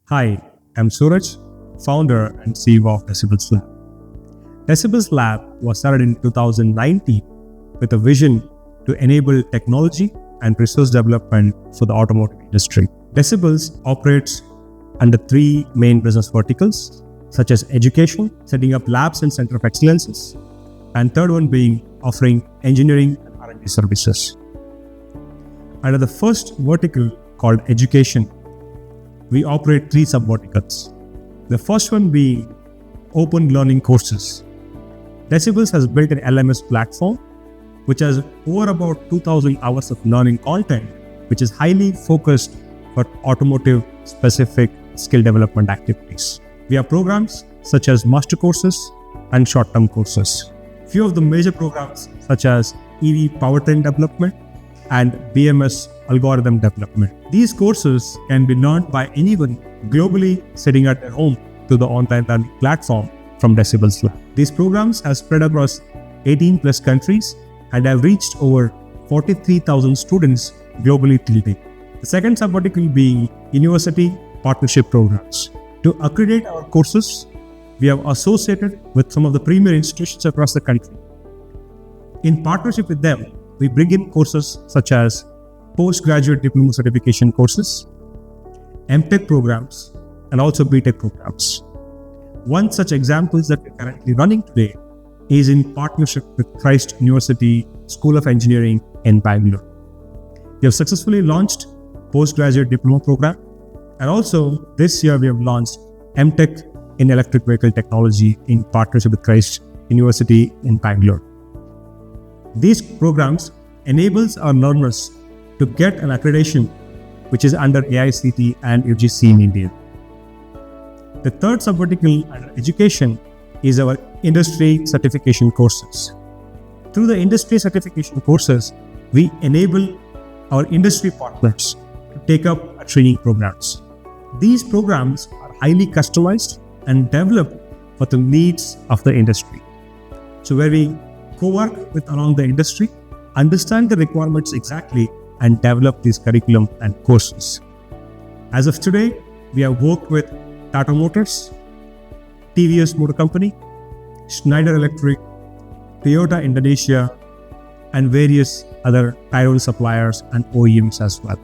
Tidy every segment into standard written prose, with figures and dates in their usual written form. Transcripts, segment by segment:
Hi, I'm Suraj, founder and CEO of Decibels Lab. Decibels Lab was started in 2019 with a vision to enable technology and resource development for the automotive industry. Decibels operates under three main business verticals, such as education, setting up labs and center of excellences, and third one being offering engineering and R&D services. Under the first vertical called education, we operate three sub-verticals. The first one being open learning courses. Decibels has built an LMS platform which has over about 2,000 hours of learning content, which is highly focused for automotive specific skill development activities. We have programs such as master courses and short-term courses. Few of the major programs such as EV Powertrain Development and BMS Algorithm Development. These courses can be learned by anyone globally sitting at their home through the online learning platform from Decibels Lab. These programs have spread across 18 plus countries and have reached over 43,000 students globally till date. The second subvertical being university partnership programs. To accredit our courses, we have associated with some of the premier institutions across the country. In partnership with them, we bring in courses such as postgraduate diploma certification courses, MTech programs, and also BTech programs. One such example that we're currently running today is in partnership with Christ University School of Engineering in Bangalore. We have successfully launched postgraduate diploma program, and also this year we have launched MTech in electric vehicle technology in partnership with Christ University in Bangalore. These programs enables our learners to get an accreditation which is under AICTE and UGC in India. The third subvertical under education is our industry certification courses. Through the industry certification courses, we enable our industry partners to take up our training programs. These programs are highly customized and developed for the needs of the industry. So where we co-work with along the industry, understand the requirements exactly, and develop these curriculum and courses. As of today, we have worked with Tata Motors, TVS Motor Company, Schneider Electric, Toyota Indonesia, and various other Tier 1 suppliers and OEMs as well.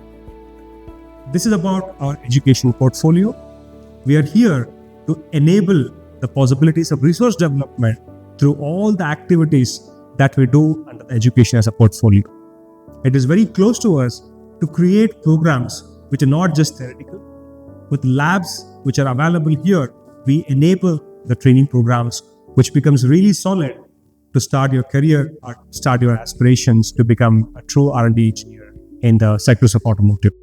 This is about our education portfolio. We are here to enable the possibilities of resource development through all the activities that we do under education as a portfolio. It is very close to us to create programs which are not just theoretical. With labs which are available here, we enable the training programs which becomes really solid to start your career or start your aspirations to become a true R&D engineer in the sectors of automotive.